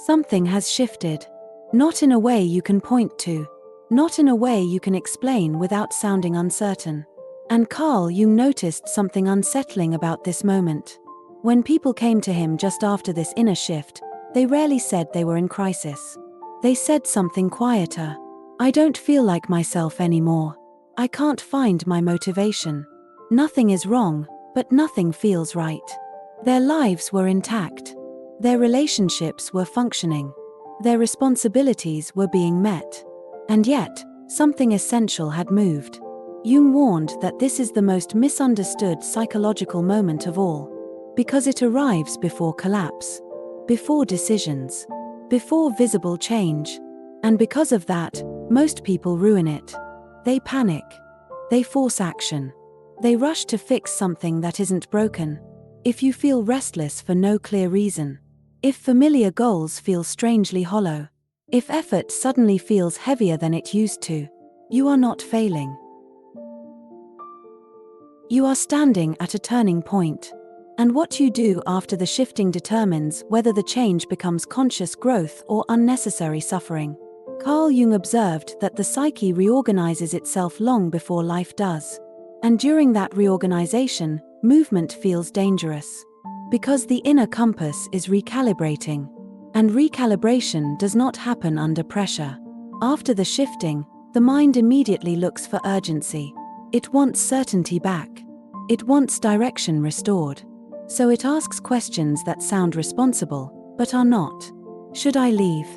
Something has shifted. Not in a way you can point to. Not in a way you can explain without sounding uncertain. And Carl Jung noticed something unsettling about this moment. When people came to him just after this inner shift, they rarely said they were in crisis. They said something quieter. I don't feel like myself anymore. I can't find my motivation. Nothing is wrong, but nothing feels right. Their lives were intact. Their relationships were functioning. Their responsibilities were being met. And yet, something essential had moved. Jung warned that this is the most misunderstood psychological moment of all, because it arrives before collapse, before decisions, before visible change. And because of that, most people ruin it. They panic. They force action. They rush to fix something that isn't broken. If you feel restless for no clear reason, if familiar goals feel strangely hollow, if effort suddenly feels heavier than it used to, you are not failing. You are standing at a turning point. And what you do after the shifting determines whether the change becomes conscious growth or unnecessary suffering. Carl Jung observed that the psyche reorganizes itself long before life does. And during that reorganization, movement feels dangerous. Because the inner compass is recalibrating. And recalibration does not happen under pressure. After the shifting, the mind immediately looks for urgency. It wants certainty back. It wants direction restored. So it asks questions that sound responsible, but are not. Should I leave?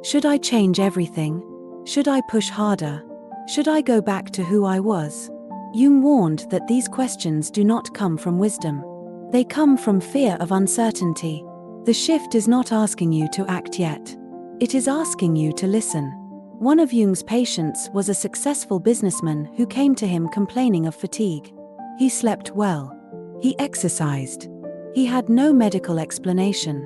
Should I change everything? Should I push harder? Should I go back to who I was? Jung warned that these questions do not come from wisdom. They come from fear of uncertainty. The shift is not asking you to act yet. It is asking you to listen. One of Jung's patients was a successful businessman who came to him complaining of fatigue. He slept well. He exercised. He had no medical explanation.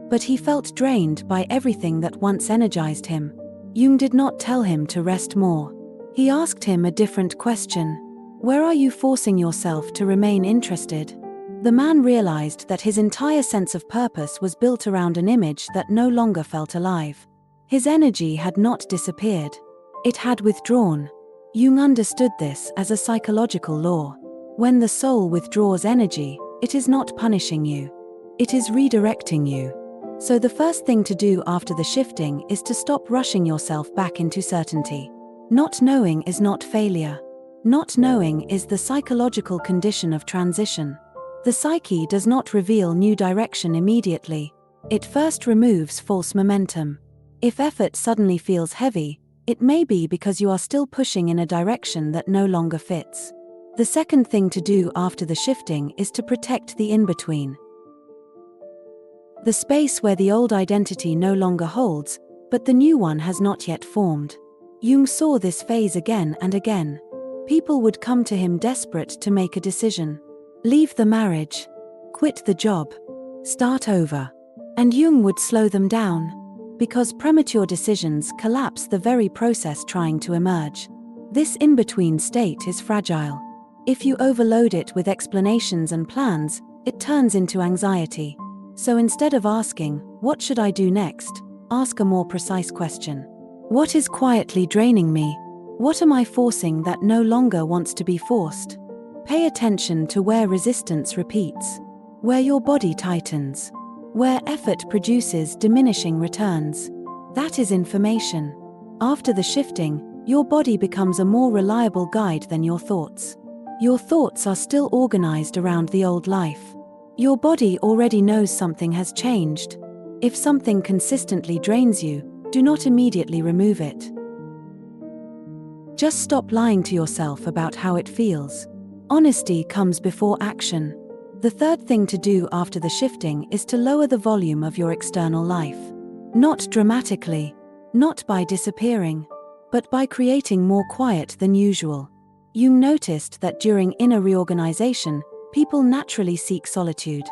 But he felt drained by everything that once energized him. Jung did not tell him to rest more. He asked him a different question. Where are you forcing yourself to remain interested? The man realized that his entire sense of purpose was built around an image that no longer felt alive. His energy had not disappeared. It had withdrawn. Jung understood this as a psychological law. When the soul withdraws energy, it is not punishing you. It is redirecting you. So the first thing to do after the shifting is to stop rushing yourself back into certainty. Not knowing is not failure. Not knowing is the psychological condition of transition. The psyche does not reveal new direction immediately. It first removes false momentum. If effort suddenly feels heavy, it may be because you are still pushing in a direction that no longer fits. The second thing to do after the shifting is to protect the in-between. The space where the old identity no longer holds, but the new one has not yet formed. Jung saw this phase again and again. People would come to him desperate to make a decision. Leave the marriage. Quit the job. Start over. And Jung would slow them down. Because premature decisions collapse the very process trying to emerge. This in-between state is fragile. If you overload it with explanations and plans, it turns into anxiety. So instead of asking, "What should I do next?" ask a more precise question. What is quietly draining me? What am I forcing that no longer wants to be forced? Pay attention to where resistance repeats, where your body tightens, where effort produces diminishing returns. That is information. After the shifting, your body becomes a more reliable guide than your thoughts. Your thoughts are still organized around the old life. Your body already knows something has changed. If something consistently drains you, do not immediately remove it. Just stop lying to yourself about how it feels. Honesty comes before action. The third thing to do after the shifting is to lower the volume of your external life. Not dramatically, not by disappearing, but by creating more quiet than usual. Jung noticed that during inner reorganization, people naturally seek solitude.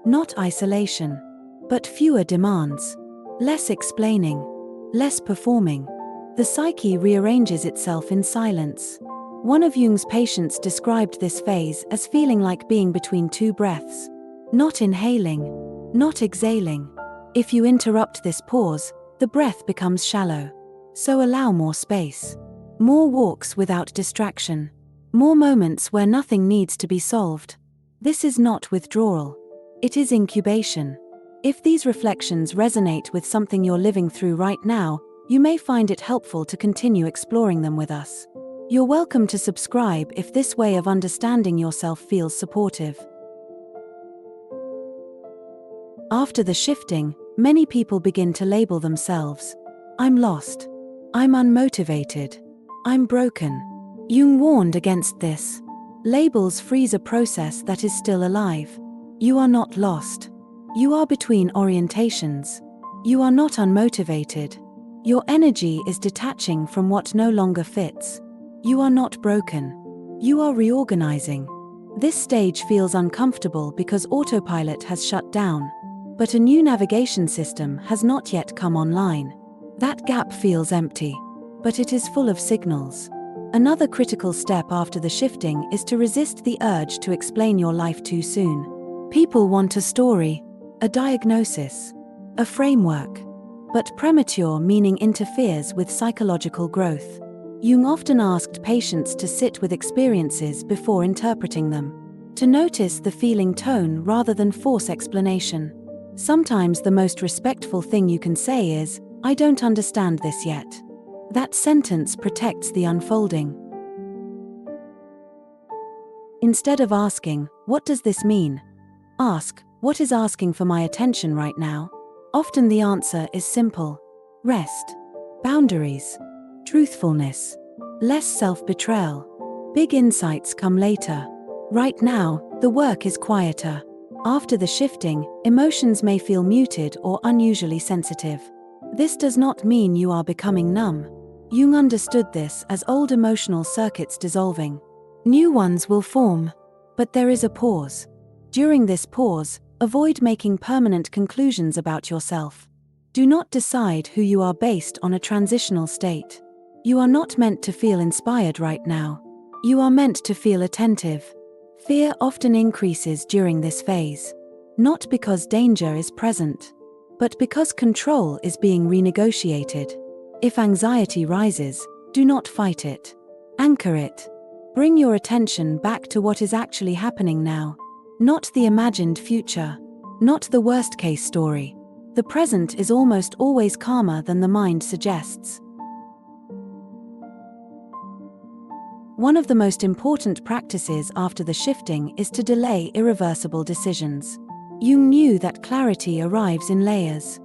Not isolation, but fewer demands. Less explaining, less performing. The psyche rearranges itself in silence. One of Jung's patients described this phase as feeling like being between two breaths. Not inhaling, not exhaling. If you interrupt this pause, the breath becomes shallow. So allow more space. More walks without distraction. More moments where nothing needs to be solved. This is not withdrawal. It is incubation. If these reflections resonate with something you're living through right now, you may find it helpful to continue exploring them with us. You're welcome to subscribe if this way of understanding yourself feels supportive. After the shifting, many people begin to label themselves. I'm lost. I'm unmotivated. I'm broken. Jung warned against this. Labels freeze a process that is still alive. You are not lost. You are between orientations. You are not unmotivated. Your energy is detaching from what no longer fits. You are not broken. You are reorganizing. This stage feels uncomfortable because autopilot has shut down. But a new navigation system has not yet come online. That gap feels empty. But it is full of signals. Another critical step after the shifting is to resist the urge to explain your life too soon. People want a story, a diagnosis, a framework. But premature meaning interferes with psychological growth. Jung often asked patients to sit with experiences before interpreting them, to notice the feeling tone rather than force explanation. Sometimes the most respectful thing you can say is, "I don't understand this yet." That sentence protects the unfolding. Instead of asking, "What does this mean?" ask, "What is asking for my attention right now?" Often the answer is simple. Rest. Boundaries. Truthfulness. Less self-betrayal. Big insights come later. Right now, the work is quieter. After the shifting, emotions may feel muted or unusually sensitive. This does not mean you are becoming numb. Jung understood this as old emotional circuits dissolving. New ones will form. But there is a pause. During this pause, avoid making permanent conclusions about yourself. Do not decide who you are based on a transitional state. You are not meant to feel inspired right now. You are meant to feel attentive. Fear often increases during this phase. Not because danger is present, but because control is being renegotiated. If anxiety rises, do not fight it. Anchor it. Bring your attention back to what is actually happening now. Not the imagined future. Not the worst-case story. The present is almost always calmer than the mind suggests. One of the most important practices after the shifting is to delay irreversible decisions. Jung knew that clarity arrives in layers.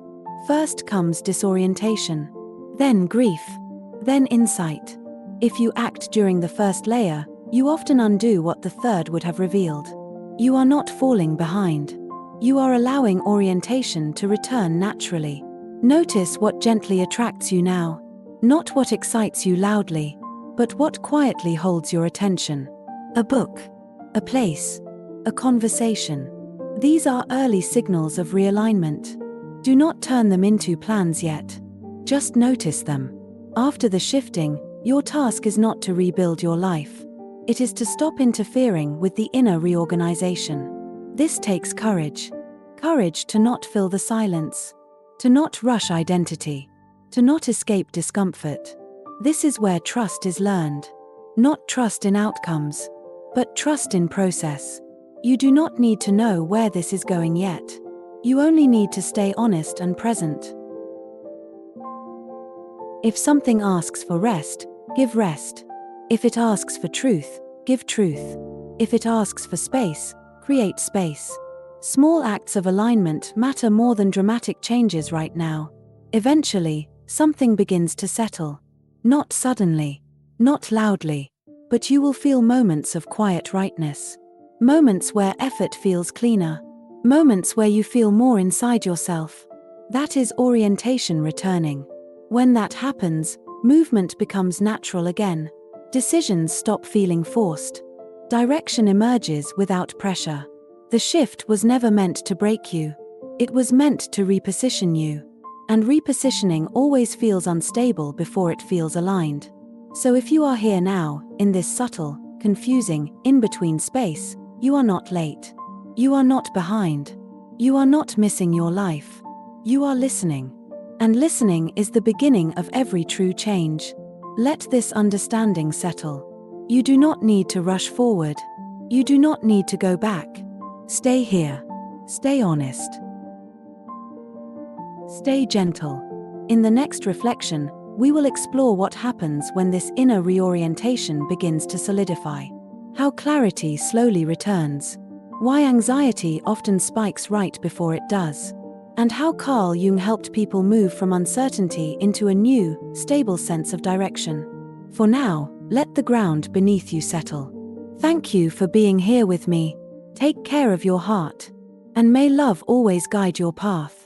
First comes disorientation, then grief, then insight. If you act during the first layer, you often undo what the third would have revealed. You are not falling behind. You are allowing orientation to return naturally. Notice what gently attracts you now. Not what excites you loudly, but what quietly holds your attention. A book, a place, a conversation. These are early signals of realignment. Do not turn them into plans yet. Just notice them. After the shifting, your task is not to rebuild your life. It is to stop interfering with the inner reorganization. This takes courage. Courage to not fill the silence. To not rush identity. To not escape discomfort. This is where trust is learned. Not trust in outcomes, but trust in process. You do not need to know where this is going yet. You only need to stay honest and present. If something asks for rest, give rest. If it asks for truth, give truth. If it asks for space, create space. Small acts of alignment matter more than dramatic changes right now. Eventually, something begins to settle. Not suddenly, not loudly, but you will feel moments of quiet rightness. Moments where effort feels cleaner. Moments where you feel more inside yourself. That is orientation returning. When that happens, movement becomes natural again. Decisions stop feeling forced. Direction emerges without pressure. The shift was never meant to break you. It was meant to reposition you. And repositioning always feels unstable before it feels aligned. So if you are here now, in this subtle, confusing, in-between space, you are not late. You are not behind. You are not missing your life. You are listening. And listening is the beginning of every true change. Let this understanding settle. You do not need to rush forward. You do not need to go back. Stay here. Stay honest. Stay gentle. In the next reflection, we will explore what happens when this inner reorientation begins to solidify. How clarity slowly returns. Why anxiety often spikes right before it does. And how Carl Jung helped people move from uncertainty into a new, stable sense of direction. For now, let the ground beneath you settle. Thank you for being here with me. Take care of your heart. And may love always guide your path.